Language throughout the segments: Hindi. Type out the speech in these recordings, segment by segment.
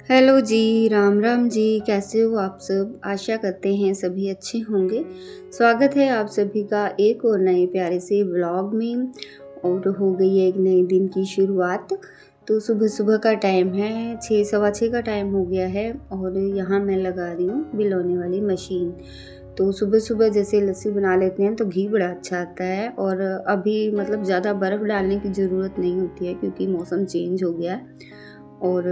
हेलो जी, राम राम जी, कैसे हो आप सब? आशा करते हैं सभी अच्छे होंगे। स्वागत है आप सभी का एक और नए प्यारे से व्लॉग में और हो गई है एक नए दिन की शुरुआत। तो सुबह-सुबह का टाइम है, 6 सवा 6 का टाइम हो गया है और यहाँ मैं लगा रही हूँ बिलोने वाली मशीन। तो सुबह-सुबह जैसे लस्सी बना लेते हैं तो घी बड़ा अच्छा आता है और अभी मतलब ज़्यादा बर्फ़ डालने की ज़रूरत नहीं होती है क्योंकि मौसम चेंज हो गया है और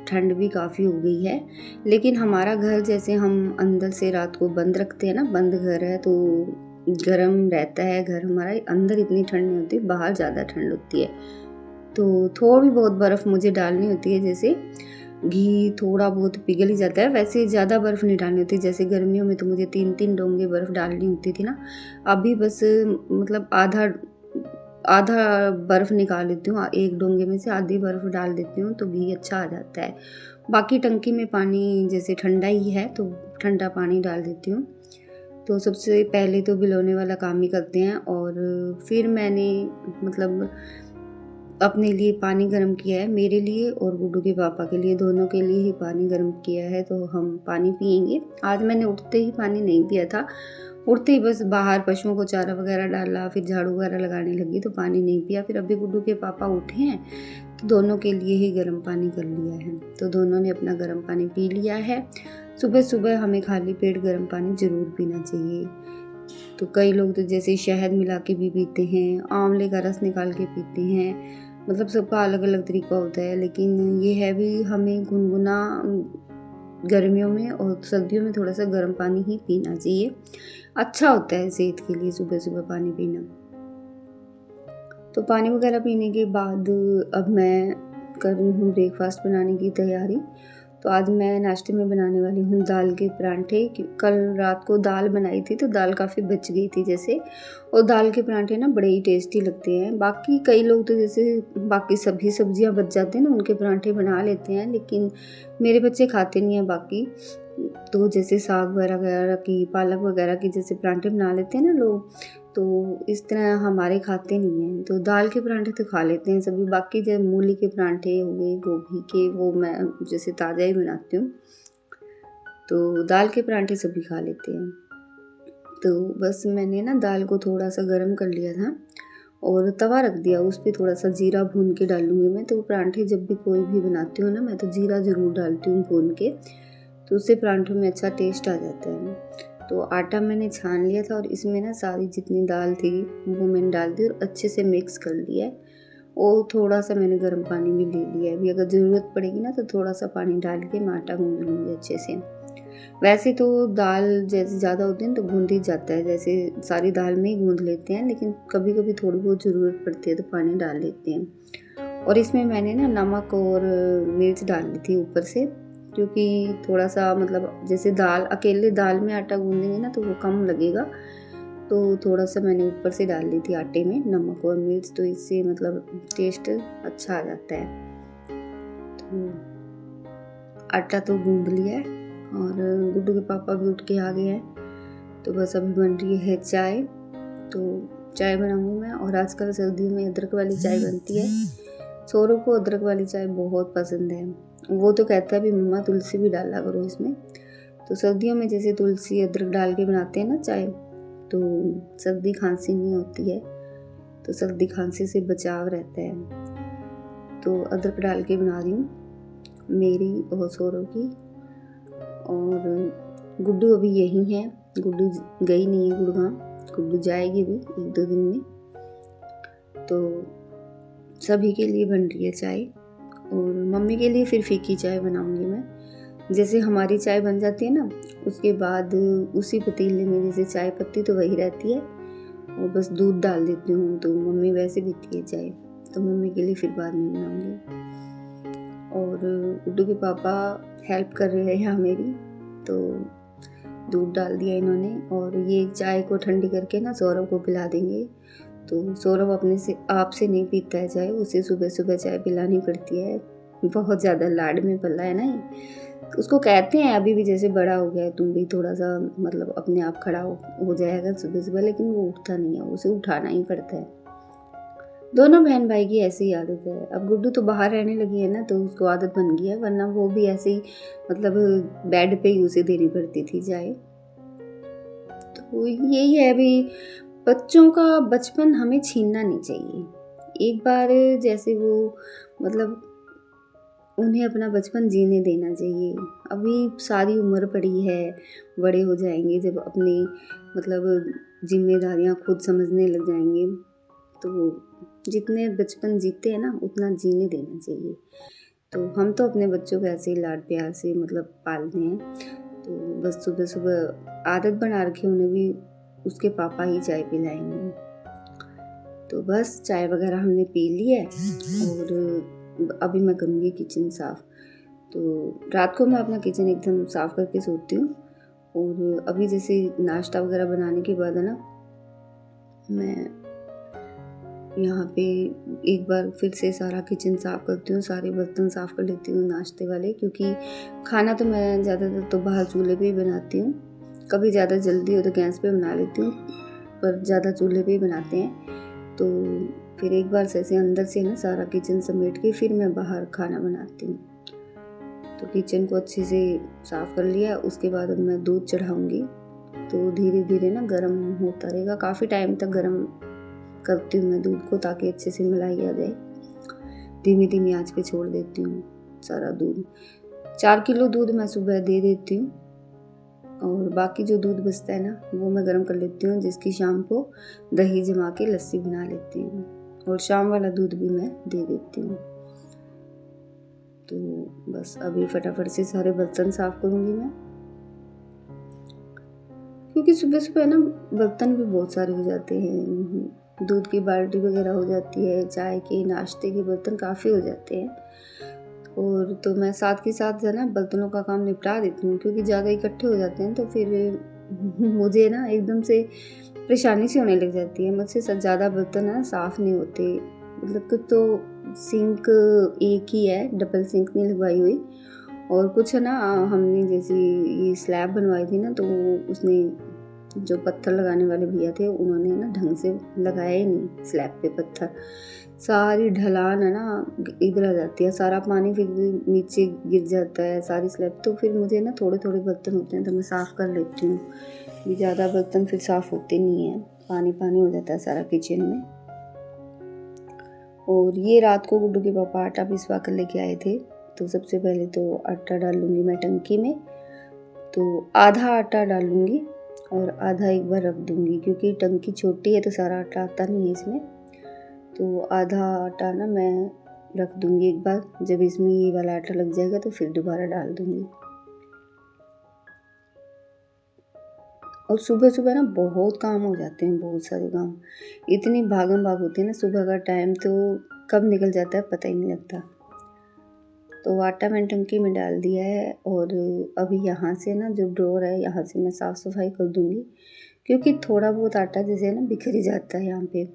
ठंड भी काफ़ी हो गई है। लेकिन हमारा घर जैसे हम अंदर से रात को बंद रखते हैं ना, बंद घर है तो गरम रहता है घर हमारा। अंदर इतनी ठंड नहीं होती, बाहर ज़्यादा ठंड होती है। तो थोड़ी बहुत बर्फ़ मुझे डालनी होती है, जैसे घी थोड़ा बहुत पिघल ही जाता है। वैसे ज़्यादा बर्फ़ नहीं डालनी होती, जैसे गर्मियों में तो मुझे 3-3 डोंगे बर्फ़ डालनी होती थी ना। अभी बस मतलब आधा आधा बर्फ़ निकाल लेती हूँ, 1 डोंगे में से आधी बर्फ़ डाल देती हूँ तो घी अच्छा आ जाता है। बाकी टंकी में पानी जैसे ठंडा ही है तो ठंडा पानी डाल देती हूँ। तो सबसे पहले तो बिलोने वाला काम ही करते हैं और फिर मैंने मतलब अपने लिए पानी गर्म किया है, मेरे लिए और गुड्डू के पापा के लिए, दोनों के लिए ही पानी गर्म किया है तो हम पानी पिएँगे। आज मैंने उठते ही पानी नहीं पिया था, उठते ही बस बाहर पशुओं को चारा वगैरह डाला, फिर झाड़ू वगैरह लगाने लगी तो पानी नहीं पिया। फिर अभी गुड्डू के पापा उठे हैं तो दोनों के लिए ही गर्म पानी कर लिया है। तो दोनों ने अपना गर्म पानी पी लिया है। सुबह-सुबह हमें खाली पेट गर्म पानी ज़रूर पीना चाहिए। तो कई लोग तो जैसे शहद मिला के भी पीते हैं, आंवले का रस निकाल के पीते हैं, मतलब सबका अलग-अलग तरीका होता है। लेकिन ये है भी हमें गुनगुना गर्मियों में और सर्दियों में थोड़ा-सा गर्म पानी ही पीना चाहिए। अच्छा होता है सेहत के लिए सुबह-सुबह पानी पीना। तो पानी वगैरह पीने के बाद अब मैं कर रही हूँ ब्रेकफ़ास्ट बनाने की तैयारी। तो आज मैं नाश्ते में बनाने वाली हूँ दाल के परांठे। कल रात को दाल बनाई थी तो दाल काफ़ी बच गई थी जैसे, और दाल के परांठे ना बड़े ही टेस्टी लगते हैं। बाकी कई लोग तो जैसे बाकी सभी सब्जियां बच जाती हैं ना उनके परांठे बना लेते हैं, लेकिन मेरे बच्चे खाते नहीं हैं बाकी। तो जैसे साग वगैरह की, पालक वगैरह की जैसे परांठे बना लेते हैं ना लोग, तो इस तरह हमारे खाते नहीं हैं। तो दाल के परांठे तो खा लेते हैं सभी, बाकी जो मूली के परांठे हो गए, गोभी के, वो मैं जैसे ताज़ा ही बनाती हूँ। तो दाल के परांठे सभी खा लेते हैं। तो बस मैंने ना दाल को थोड़ा सा गर्म कर लिया था और तवा रख दिया, उस पे थोड़ा सा जीरा भून के डालूँगी मैं। तो परांठे जब भी कोई भी बनाती हूँ ना, मैं तो जीरा ज़रूर डालती हूँ भून के, तो उससे परांठों में अच्छा टेस्ट आ जाता है। तो आटा मैंने छान लिया था और इसमें ना सारी जितनी दाल थी वो मैंने डाल दी और अच्छे से मिक्स कर लिया है और थोड़ा सा मैंने गर्म पानी भी ले लिया है। अभी अगर ज़रूरत पड़ेगी ना तो थोड़ा सा पानी डाल के मैं आटा गूँध लूँगी अच्छे से। वैसे तो दाल जैसे ज़्यादा होती है ना तो गूँध ही जाता है, जैसे सारी दाल में ही गूँध लेते हैं, लेकिन कभी-कभी थोड़ी बहुत ज़रूरत पड़ती है तो पानी डाल लेते हैं। और इसमें मैंने ना नमक और मिर्च डाल दी थी ऊपर से, क्योंकि थोड़ा-सा मतलब जैसे दाल अकेले दाल में आटा गूँधेंगे ना तो वो कम लगेगा, तो थोड़ा-सा मैंने ऊपर से डाल दी थी आटे में नमक और मिर्च, तो इससे मतलब टेस्ट अच्छा आ जाता है। तो आटा तो गूँध लिया है और गुड्डू के पापा भी उठ के आ गए हैं। तो बस अभी बन रही है चाय, तो चाय बनाऊँगी मैं। और आजकल सर्दियों में अदरक वाली चाय बनती है। सौरभ को अदरक वाली चाय बहुत पसंद है। वो तो कहता है भी मम्मा तुलसी भी डाला करो इसमें। तो सर्दियों में जैसे तुलसी अदरक डाल के बनाते हैं ना चाय, तो सर्दी खांसी नहीं होती है, तो सर्दी खांसी से बचाव रहता है। तो अदरक डाल के बना रही हूँ मेरी और सौरभ की। और गुड्डू अभी यहीं है, गुड्डू गई नहीं है गुड़गांव, गुड्डू जाएगी भी 1-2 दिन में। तो सभी के लिए बन रही है चाय और मम्मी के लिए फिर फीकी चाय बनाऊंगी मैं। जैसे हमारी चाय बन जाती है ना, उसके बाद उसी पतीले में जैसे चाय पत्ती तो वही रहती है और बस दूध डाल देती हूँ, तो मम्मी वैसे पीती है चाय, तो मम्मी के लिए फिर बाद में बनाऊंगी। और गुड्डू के पापा हेल्प कर रहे हैं यहाँ मेरी, तो दूध डाल दिया इन्होंने और ये चाय को ठंडी करके ना सौरभ को पिला देंगे। तो सौरभ अपने से आप से नहीं पीता है चाय, उसे सुबह सुबह चाय पिलानी पड़ती है, बहुत ज़्यादा लाड में पला है ना ये। तो उसको कहते हैं अभी भी जैसे बड़ा हो गया है तुम भी थोड़ा सा मतलब अपने आप खड़ा हो जाएगा सुबह सुबह, लेकिन वो उठता नहीं है, उसे उठाना ही पड़ता है। दोनों बहन भाई की ऐसी ही आदत है। अब गुड्डू तो बाहर रहने लगी है ना, तो उसको आदत बन गई है, वरना वो भी ऐसे ही मतलब बेड पे ही उसे देनी पड़ती थी चाय। तो यही है, अभी बच्चों का बचपन हमें छीनना नहीं चाहिए। एक बार जैसे वो मतलब उन्हें अपना बचपन जीने देना चाहिए। अभी सारी उम्र पड़ी है, बड़े हो जाएंगे जब अपनी मतलब जिम्मेदारियां खुद समझने लग जाएंगे, तो जितने बचपन जीते हैं ना उतना जीने देना चाहिए। तो हम तो अपने बच्चों को ऐसे ही लाड प्यार से मतलब पालते हैं। तो बस सुबह सुबह आदत बना रखी उन्हें भी उसके पापा ही चाय पिलाएंगे। तो बस चाय वगैरह हमने पी ली है और अभी मैं करूँगी किचन साफ़। तो रात को मैं अपना किचन एकदम साफ़ करके सोती हूँ। और अभी जैसे नाश्ता वगैरह बनाने के बाद है ना, मैं यहाँ पे एक बार फिर से सारा किचन साफ़ करती हूँ, सारे बर्तन साफ़ कर लेती हूँ नाश्ते वाले, क्योंकि खाना तो मैं ज़्यादातर तो बाहर चूल्हे पे ही बनाती हूँ। कभी ज़्यादा जल्दी हो तो गैस पे बना लेती हूँ, पर ज़्यादा चूल्हे पे ही बनाते हैं। तो फिर एक बार से ऐसे अंदर से ना सारा किचन समेट के फिर मैं बाहर खाना बनाती हूँ। तो किचन को अच्छे से साफ़ कर लिया, उसके बाद अब मैं दूध चढ़ाऊँगी। तो धीरे धीरे ना गर्म होता रहेगा, काफ़ी टाइम तक गर्म करती हूँ मैं दूध को, ताकि अच्छे से मलाई आ जाए। धीमी धीमी आंच पे छोड़ देती हूँ सारा दूध। 4 किलो दूध मैं सुबह दे देती हूँ, और बाकी जो दूध बचता है ना वो मैं गर्म कर लेती हूँ, जिसकी शाम को दही जमा के लस्सी बना लेती हूँ, और शाम वाला दूध भी मैं दे देती हूँ। तो बस अभी फटाफट से सारे बर्तन साफ़ करूँगी मैं, क्योंकि सुबह सुबह ना बर्तन भी बहुत सारे हो जाते हैं। दूध की बाल्टी वगैरह हो जाती है, चाय के नाश्ते के बर्तन काफ़ी हो जाते हैं। और तो मैं साथ के साथ जो है ना बर्तनों का काम निपटा देती हूँ, क्योंकि ज़्यादा इकट्ठे हो जाते हैं तो फिर मुझे ना एकदम से परेशानी सी होने लग जाती है। मुझसे ज़्यादा बर्तन है ना साफ़ नहीं होते। मतलब कुछ तो सिंक एक ही है, डबल सिंक नहीं लगवाई हुई, और कुछ है ना हमने जैसे ये स्लैब बनवाई थी ना, तो उसने जो पत्थर लगाने वाले भैया थे उन्होंने ना ढंग से लगाया ही नहीं स्लैब पे पत्थर। सारी ढलान है ना इधर आ जाती है, सारा पानी फिर नीचे गिर जाता है सारी स्लैब। तो फिर मुझे ना थोड़े थोड़े बर्तन होते हैं तो मैं साफ़ कर लेती हूँ, ये ज़्यादा बर्तन फिर साफ़ होते नहीं हैं, पानी पानी हो जाता है सारा किचन में। और ये रात को गुड्डू के पापा आटा पिसवा कर लेके आए थे। तो सबसे पहले तो आटा डाल लूँगी मैं टंकी में। तो आधा आटा डालूँगी और आधा एक बार रख दूँगी, क्योंकि टंकी छोटी है तो सारा आटा आता नहीं है इसमें। तो आधा आटा ना मैं रख दूँगी एक बार, जब इसमें ये वाला आटा लग जाएगा तो फिर दोबारा डाल दूँगी। और सुबह सुबह ना बहुत काम हो जाते हैं, बहुत सारे काम, इतनी भागम भाग होती है ना सुबह का टाइम, तो कब निकल जाता है पता ही नहीं लगता। तो आटा मैंने टंकी में डाल दिया है, और अभी यहाँ से ना जो ड्रॉर है यहाँ से मैं साफ़ सफाई कर दूँगी, क्योंकि थोड़ा बहुत आटा जैसे ना बिखर ही जाता है यहाँ पे।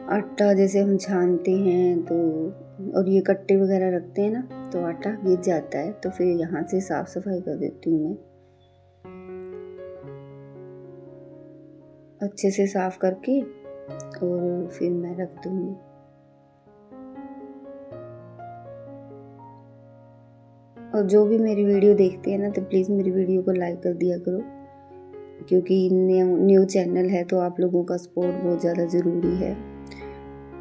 आटा जैसे हम छानते हैं तो, और ये कट्टे वगैरह रखते हैं ना, तो आटा गिर जाता है, तो फिर यहाँ से साफ़ सफाई कर देती हूँ मैं अच्छे से साफ़ करके, और फिर मैं रख दूँगी। और जो भी मेरी वीडियो देखते हैं ना, तो प्लीज़ मेरी वीडियो को लाइक कर दिया करो, क्योंकि न्यू चैनल है तो आप लोगों का सपोर्ट बहुत ज़्यादा ज़रूरी है।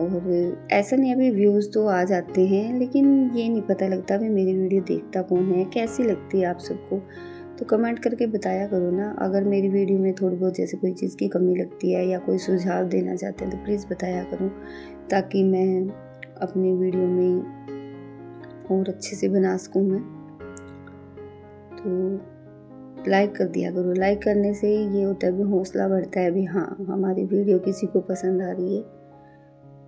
और ऐसा नहीं, अभी व्यूज़ तो आ जाते हैं, लेकिन ये नहीं पता लगता भी मेरी वीडियो देखता कौन है, कैसी लगती है आप सबको। तो कमेंट करके बताया करो ना, अगर मेरी वीडियो में थोड़ी बहुत जैसे कोई चीज़ की कमी लगती है या कोई सुझाव देना चाहते हैं तो प्लीज़ बताया करो, ताकि मैं अपनी वीडियो में और अच्छे से बना सकूँ मैं। तो लाइक कर दिया करो, लाइक करने से ये होता है भी हौसला बढ़ता है भी हाँ हमारी वीडियो किसी को पसंद आ रही है,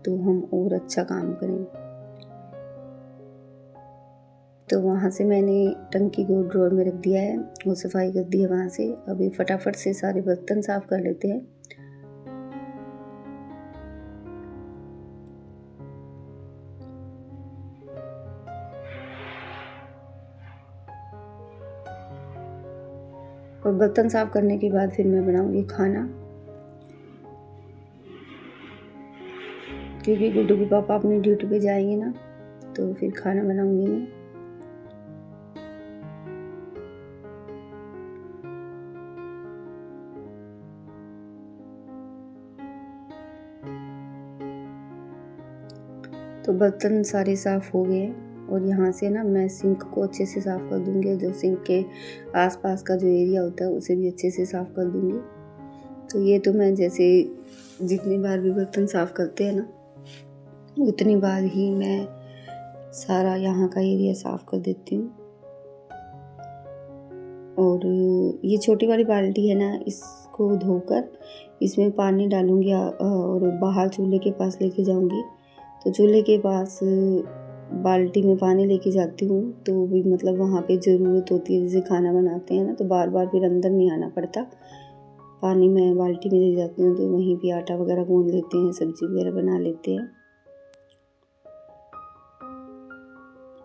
तो हम और अच्छा काम करें। तो वहाँ से मैंने टंकी को ड्रॉर में रख दिया है और सफाई कर दी है वहाँ से। अभी फटाफट से सारे बर्तन साफ कर लेते हैं। और बर्तन साफ करने के बाद फिर मैं बनाऊंगी खाना। क्योंकि गुड्डू के पापा अपनी ड्यूटी पे जाएंगे ना, तो फिर खाना बनाऊंगी मैं। तो बर्तन सारे साफ़ हो गए हैं और यहाँ से ना मैं सिंक को अच्छे से साफ़ कर दूँगी, और जो सिंक के आसपास का जो एरिया होता है उसे भी अच्छे से साफ़ कर दूँगी। तो ये तो मैं जैसे जितनी बार भी बर्तन साफ़ करते हैं ना, उतनी बार ही मैं सारा यहाँ का एरिया साफ़ कर देती हूँ। और ये छोटी वाली बाल्टी है ना, इसको धोकर इसमें पानी डालूँगी और बाहर चूल्हे के पास लेके जाऊँगी। तो चूल्हे के पास बाल्टी में पानी लेके जाती हूँ, तो भी मतलब वहाँ पे ज़रूरत होती है, जैसे खाना बनाते हैं ना तो बार बार फिर अंदर नहीं आना पड़ता। पानी मैं बाल्टी में ले जाती हूँ, तो वहीं पे आटा वगैरह गूँध लेते हैं, सब्ज़ी वगैरह बना लेते हैं।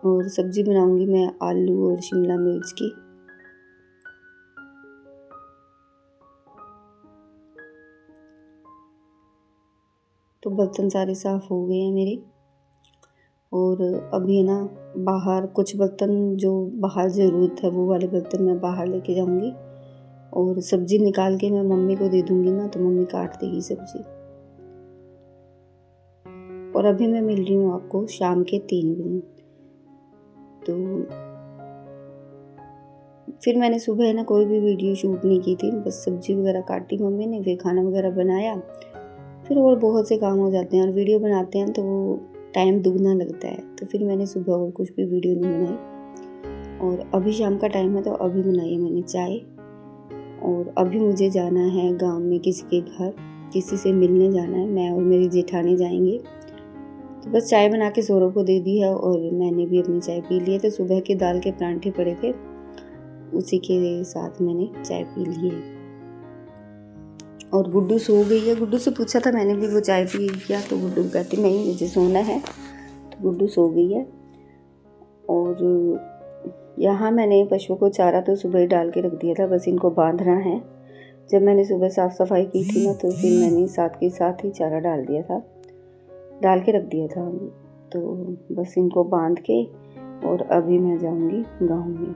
और सब्ज़ी बनाऊँगी मैं आलू और शिमला मिर्च की। तो बर्तन सारे साफ़ हो गए हैं मेरे। और अभी ना बाहर कुछ बर्तन जो बाहर ज़रूरत है वो वाले बर्तन मैं बाहर लेके जाऊँगी, और सब्ज़ी निकाल के मैं मम्मी को दे दूँगी ना, तो मम्मी काट देगी सब्ज़ी। और अभी मैं मिल रही हूँ आपको शाम के 3 बजे। तो फिर मैंने सुबह ना कोई भी वीडियो शूट नहीं की थी, बस सब्ज़ी वगैरह काटी मम्मी ने, फिर खाना वगैरह बनाया, फिर और बहुत से काम हो जाते हैं, और वीडियो बनाते हैं तो वो टाइम दुगना लगता है। तो फिर मैंने सुबह और कुछ भी वीडियो नहीं बनाई। और अभी शाम का टाइम है, तो अभी बनाई है मैंने चाय। और अभी मुझे जाना है गांव में किसी के घर, किसी से मिलने जाना है। मैं और मेरी जेठानी जाएंगे। तो बस चाय बना के सौरभ को दे दी है, और मैंने भी अपनी चाय पी ली है। तो सुबह के दाल के परांठे पड़े थे, उसी के साथ मैंने चाय पी ली है। और गुड्डू सो गई है। गुड्डू से पूछा था मैंने भी वो चाय पी क्या, तो गुड्डू कहती नहीं मुझे सोना है। तो गुड्डू सो गई है। और यहाँ मैंने पशुओं को चारा तो सुबह ही डाल के रख दिया था, बस इनको बांधना है। जब मैंने सुबह साफ़ सफाई की थी ना, तो फिर मैंने साथ के साथ ही चारा डाल के रख दिया था। तो बस इनको बांध के और अभी मैं जाऊँगी गाँव में।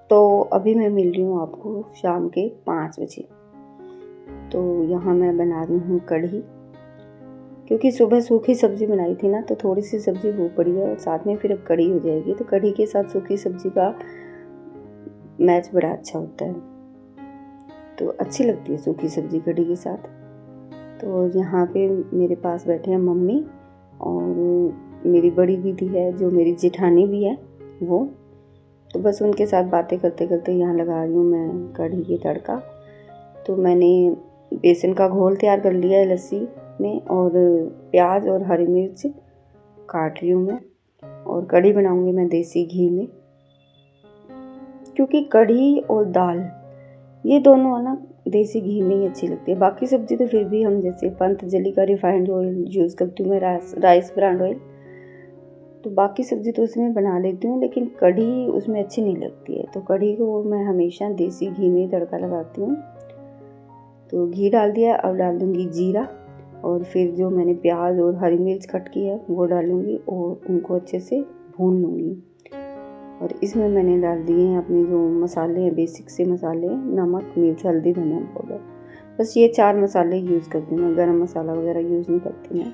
तो अभी मैं मिल रही हूँ आपको शाम के 5 बजे। तो यहाँ मैं बना रही हूँ कढ़ी, क्योंकि सुबह सूखी सब्ज़ी बनाई थी ना, तो थोड़ी सी सब्ज़ी वो पड़ी है, और साथ में फिर अब कढ़ी हो जाएगी। तो कढ़ी के साथ सूखी सब्ज़ी का मैच बड़ा अच्छा होता है, तो अच्छी लगती है सूखी सब्ज़ी कढ़ी के साथ। तो यहाँ पे मेरे पास बैठे हैं मम्मी, और मेरी बड़ी दीदी है जो मेरी जेठानी भी है वो। तो बस उनके साथ बातें करते करते यहाँ लगा रही हूँ मैं कढ़ी की तड़का। तो मैंने बेसन का घोल तैयार कर लिया है लस्सी में, और प्याज और हरी मिर्च काट रही हूँ मैं। और कढ़ी बनाऊँगी मैं देसी घी में, क्योंकि कढ़ी और दाल ये दोनों है ना देसी घी में ही अच्छी लगती है। बाकी सब्ज़ी तो फिर भी हम जैसे पंतजलि का रिफाइंड ऑयल यूज़ करती हूँ मैं, राइस ब्रांड ऑयल। तो बाकी सब्ज़ी तो उसमें बना लेती हूँ, लेकिन कढ़ी उसमें अच्छी नहीं लगती है। तो कढ़ी को मैं हमेशा देसी घी में ही तड़का लगाती हूँ। तो घी डाल दिया, अब डाल दूँगी जीरा, और फिर जो मैंने प्याज और हरी मिर्च कट की है वो डालूँगी, और उनको अच्छे से भून लूँगी। और इसमें मैंने डाल दिए हैं अपने जो मसाले हैं, बेसिक से मसाले, नमक, मिर्च, हल्दी, धनिया पाउडर। बस ये 4 मसाले यूज़ करती हूँ मैं, गरम मसाला वगैरह यूज़ नहीं करती मैं।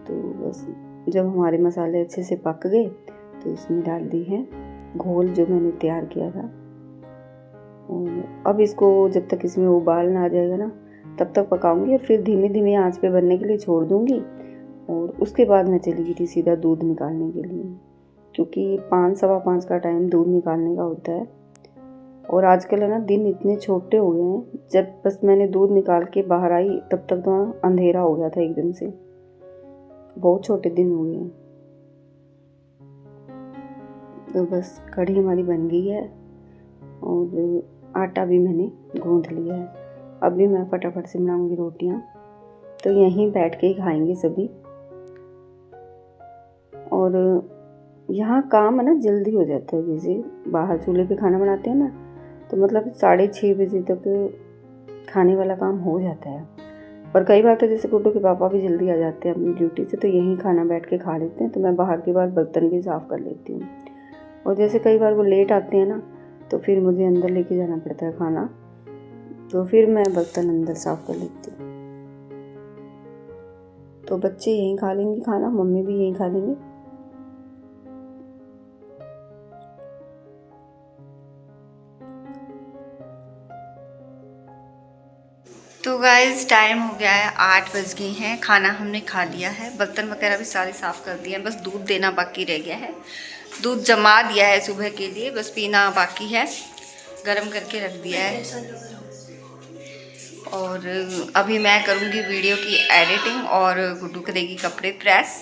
तो बस जब हमारे मसाले अच्छे से पक गए, तो इसमें डाल दी है घोल जो मैंने तैयार किया था। और अब इसको जब तक इसमें उबाल ना आ जाएगा ना, तब तक पकाऊंगी, और फिर धीमे धीमे आंच पे बनने के लिए छोड़ दूंगी। और उसके बाद मैं चली गई थी सीधा दूध निकालने के लिए, क्योंकि 5 सवा 5 का टाइम दूध निकालने का होता है। और आजकल है ना दिन इतने छोटे हो गए हैं, जब बस मैंने दूध निकाल के बाहर आई तब तक तो अंधेरा हो गया था एकदम से। बहुत छोटे दिन हो गए हैं। तो बस कढ़ी हमारी बन गई है, और आटा भी मैंने गूंथ लिया है। अभी मैं फटाफट से बनाऊंगी रोटियां, तो यहीं बैठ के ही खाएंगे सभी। और यहाँ काम है ना जल्दी हो जाता है। जैसे बाहर चूल्हे पे खाना बनाते हैं ना, तो मतलब 6:30 बजे तक खाने वाला काम हो जाता है। और कई बार तो जैसे गुड्डू के पापा भी जल्दी आ जाते हैं अपनी ड्यूटी से, तो यहीं खाना बैठ के खा लेते हैं। तो मैं बाहर के बार बर्तन भी साफ़ कर लेती हूँ। और जैसे कई बार वो लेट आते हैं ना, तो फिर मुझे अंदर लेके जाना पड़ता है खाना, तो फिर मैं बर्तन अंदर साफ़ कर लेती हूँ। तो बच्चे यहीं खा लेंगे खाना, मम्मी भी यहीं खा लेंगे। तो गाइस टाइम हो गया है, 8 बज गए हैं। खाना हमने खा लिया है, बर्तन वगैरह भी सारे साफ़ कर दिए हैं। बस दूध देना बाकी रह गया है। दूध जमा दिया है सुबह के लिए, बस पीना बाकी है। गरम करके रख दिया है। और अभी मैं करूँगी वीडियो की एडिटिंग और गुड्डू करेगी कपड़े प्रेस।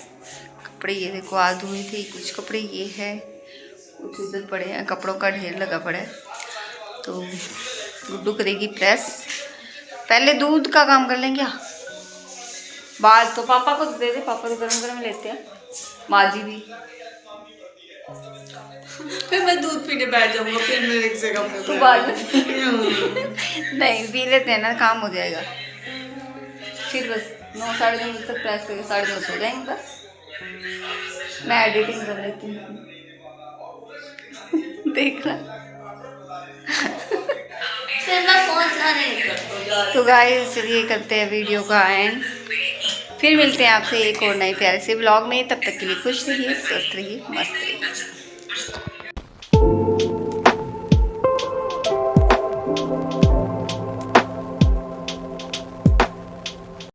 कपड़े ये देखो आज धुई थी, कुछ कपड़े ये है, कुछ उधर पड़े हैं, कपड़ों का ढेर लगा पड़ा है। तो गुड्डू करेगी प्रेस। पहले दूध का काम कर लेंगे। बाल तो पापा को दे दे, पापा तो गरम गरम लेते हैं। माजी भी फिर मैं दूध पीने बैठ जाऊंगा, फिर मेरे से कम तो बाद में नहीं पी लेते हैं ना, काम हो जाएगा। फिर बस 9 साढ़े 9 बजे तक प्रेस करके 9:30 हो जाएंगे। बस मैं एडिटिंग कर लेती हूँ। देख रहा तो गाइस चलिए करते हैं वीडियो का एंड। फिर मिलते हैं आपसे एक और नए प्यारे से ब्लॉग में। तब तक के लिए खुश रहिए, स्वस्थ रहिए, मस्त रहिए।